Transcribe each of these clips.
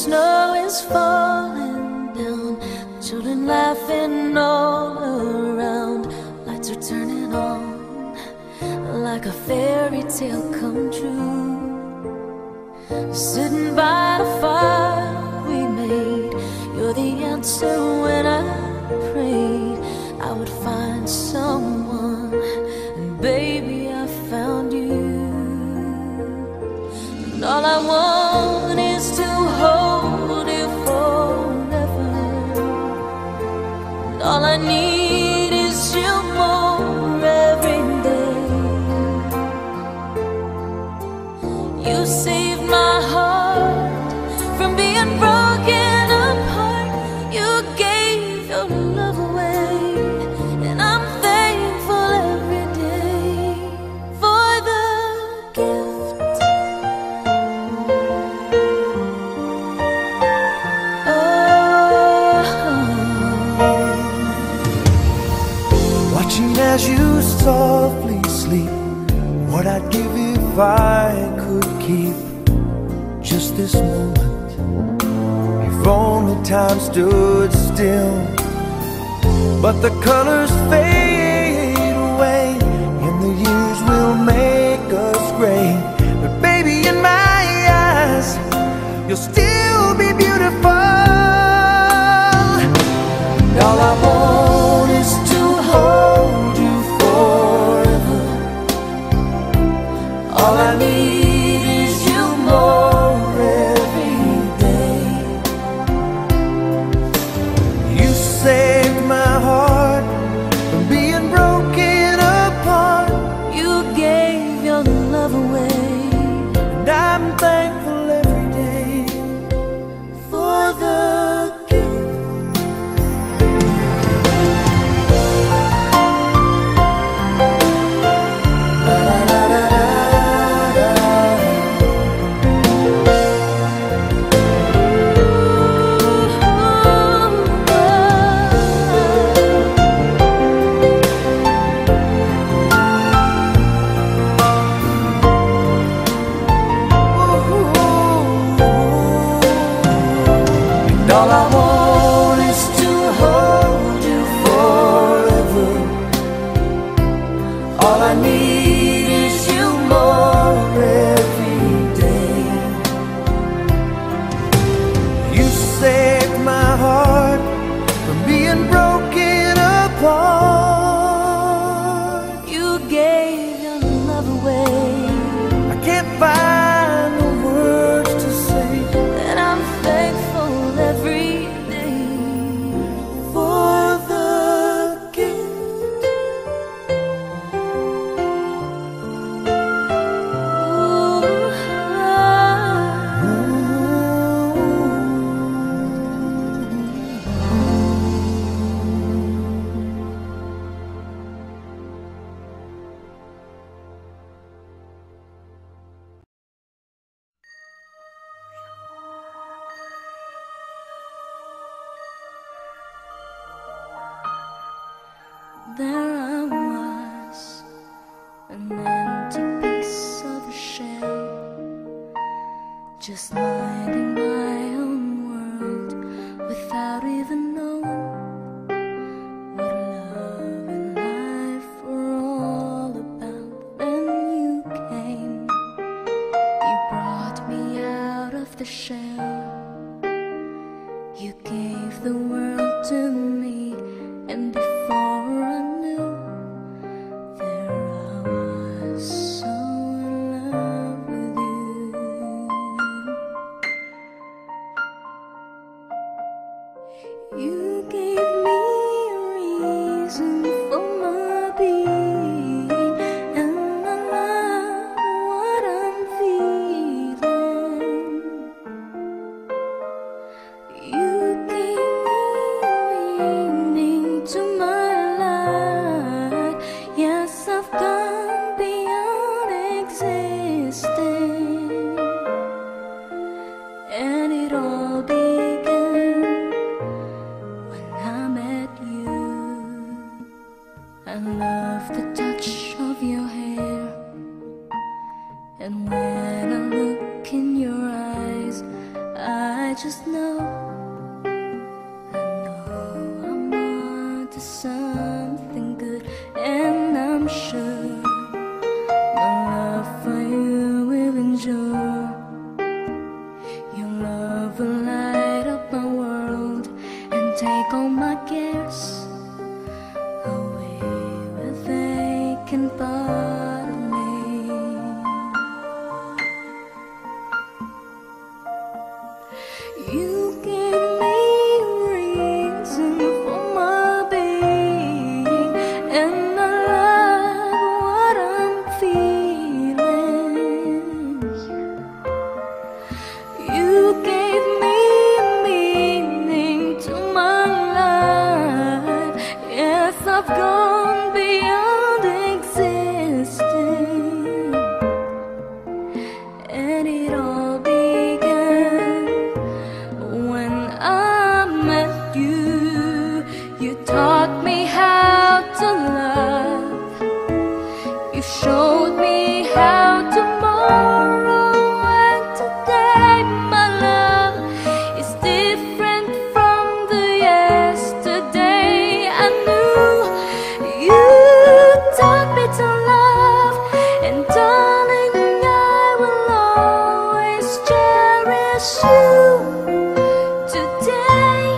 snow is falling down, children laughing all around. Lights are turning on like a fairy tale come true. Sitting by the fire we made, you're the answer when I prayed I would find someone, and baby I found you. And all I want is to hold you forever, and all I need is you more every day. You saved my heart from being broken apart. You gave your love away, and I'm thankful every day for the gift. Watching as you softly sleep, what I'd give if I could keep just this moment. If only time stood still, but the colors fade away and the years will make us gray. But baby, in my eyes, you'll still be beautiful. And all I want is to hold you forever. All I need is you more every day. You saved my heart from being broken apart. You gave your love away, And I'm thankful every day for the gift. And all I want is to hold you forever. All I need is you more every day. You saved my heart from being broken apart. You gave your love away, I can't find the words to say and I'm thankful every day for the gift. There I was, an empty piece of a shell, just minding my own world without even knowing what love and life were all about. Then you came, you brought me out of the shell, you gave the world to me, and before I knew, there I was, so in love with you. You gave me a reason for my being, and I love what I'm feeling. You gave me meaning to my life. Yes, I've gone beyond existing, and it all began just know I'm on to something good, and I'm sure my love for you will endure. Your love will light up my world and take all my cares away with vacant part of me. You gave me a reason for my being, and I love what I'm feeling. You gave me a meaning to my life. Yes, I've gone beyond existing, and it all began when I met you. You taught me how to love. You showed me how tomorrow and today, my love, is different from the yesterday. I knew you taught me to love, and darling, I will always cherish you. Today,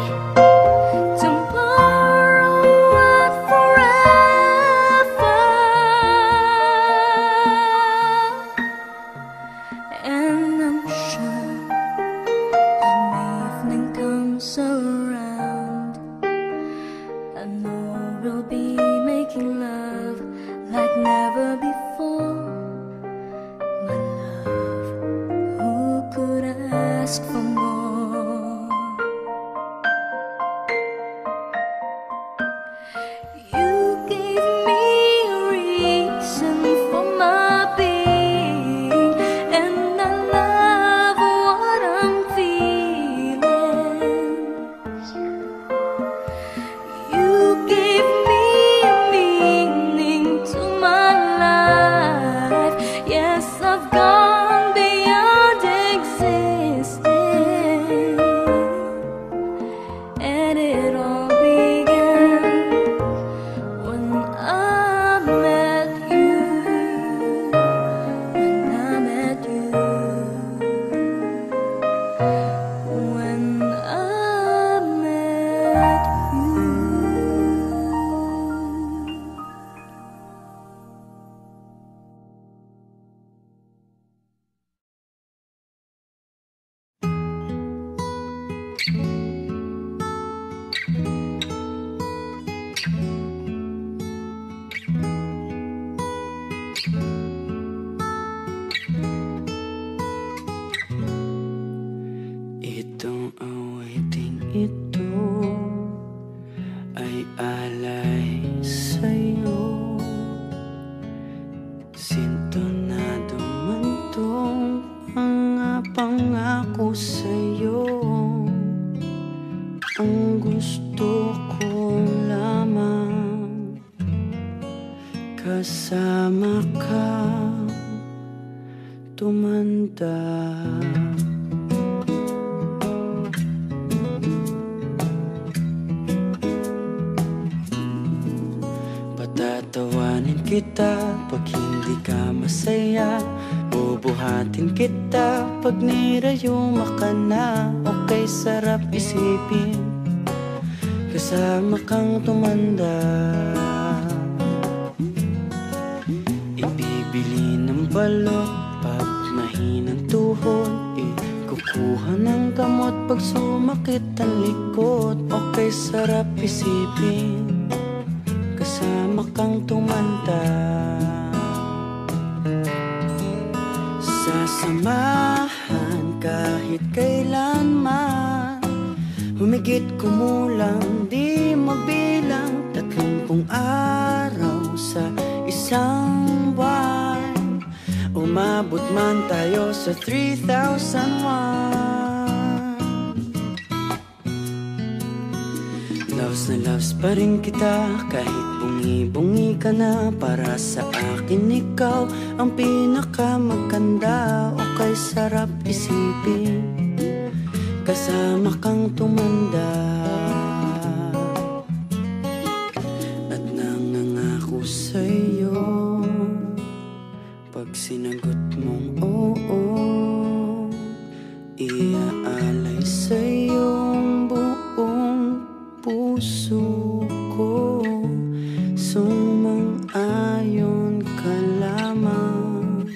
tomorrow, and forever. And I'm sure when evening comes around, I know we'll be making love like never before. My love, who could ask for more? You gave me a reason for my being, and I love what I'm feeling. You gave me a meaning to my life. Yes, I've gone beyond existing, and it all began when I met you. When I met you. When I met you. Itong awiting ito ay alay sa'yo. Sintonado man tong mga pangako sa'yo. Ang gusto ko lamang kasama ka tumanda. Patatawanin kita pag hindi ka masaya. Bubuhatin kita pag nirayuma ka na. Okay, sarap isipin kasama kang tumanda. Ibibili ng balot pag mahinang tuhod. Kukuha ng gamot pag sumakit ang likod. Okay, sarap isipin kasama kang tumanda. Sasamahan kahit kailanman. Humigit kumulang di mabilang 30 araw sa isang buwan. Umabot man tayo sa 3,001. Loves na loves pa rin kita kahit bungi-bungi ka na. Para sa akin ikaw ang pinakamaganda. Okay, sarap isipin kasama kang tumanda at nangangako sa'yo. Pag sinagot mong oo, iaalay sa'yong buong puso ko. Sumang-ayon ka lamang,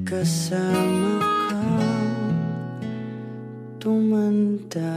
kasama kang tumanda.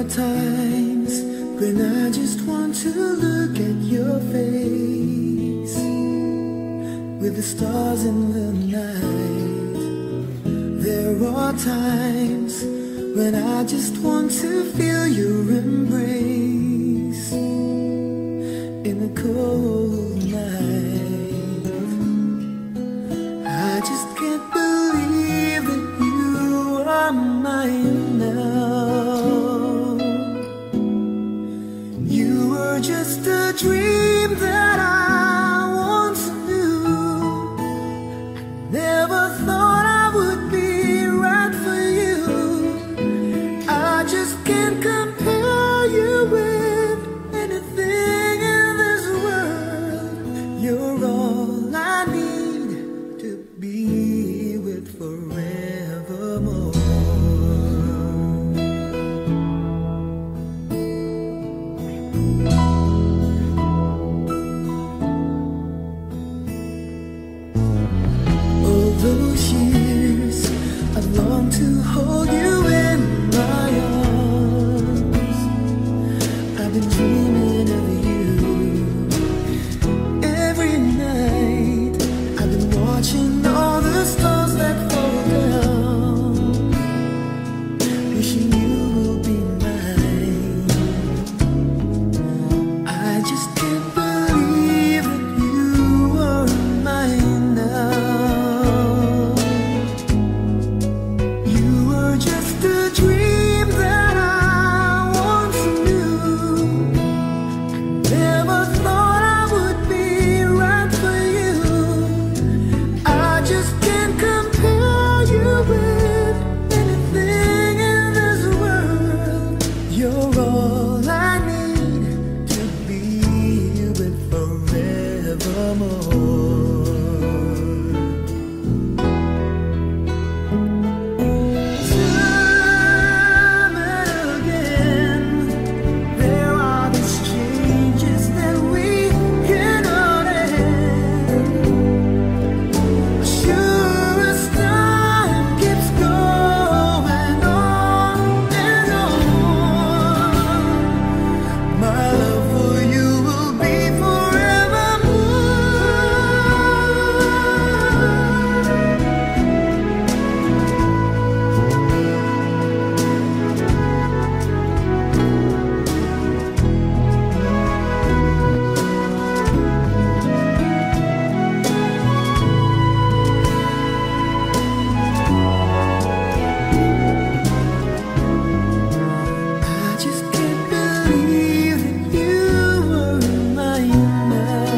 Times when I just want to look at your face with the stars in the night. There are times when I just want to feel your embrace in the cold night. I just can't believe that you are mine now. Just a dream that I once knew. I never thought I would be right for you. I just can't compare you with anything in this world. You're all I need to be with forevermore. I've been dreaming of you. Every night I've been watching all the stars that fall down, wishing you will be mine. I just can't believe that you are mine now. You were just a dream that I once knew. Never thought I would be right for you. I just can't compare you with anything in this world. You're all I need to be with forevermore. Time and again, there are these changes that we cannot end. Sure as time keeps going on and on, my love for you will be forevermore. I just can't believe that you were mine now.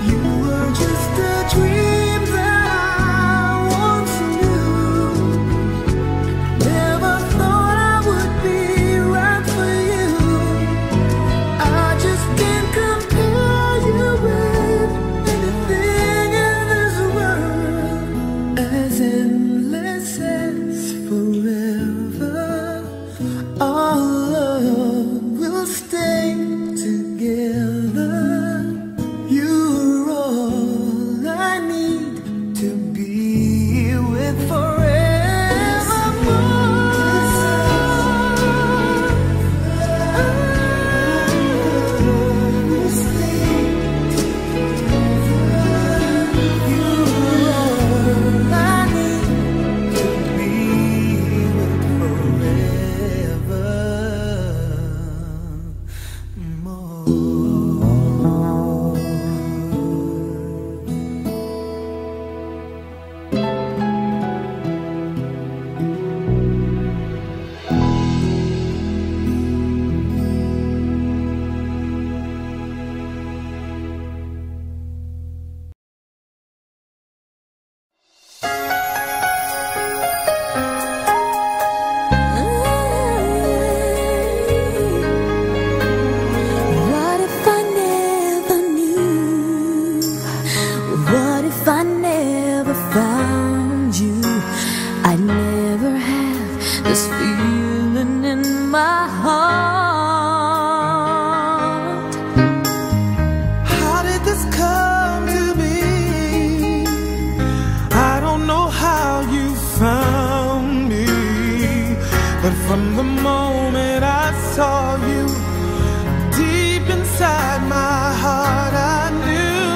You were just a dream that I once knew. Never thought I would be right for you. I just can't compare you with anything in this world. As endless as forever, our love will stay together. You're all I need to be with What if I never knew? What if I never found you? I'd never have this feeling in my heart. How did this come to be? I don't know how you found me, but from the moment I saw you, deep inside my heart I knew,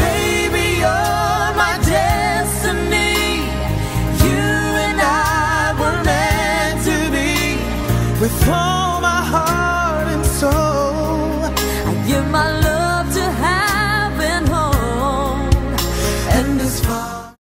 baby, you're my destiny. You and I were meant to be. With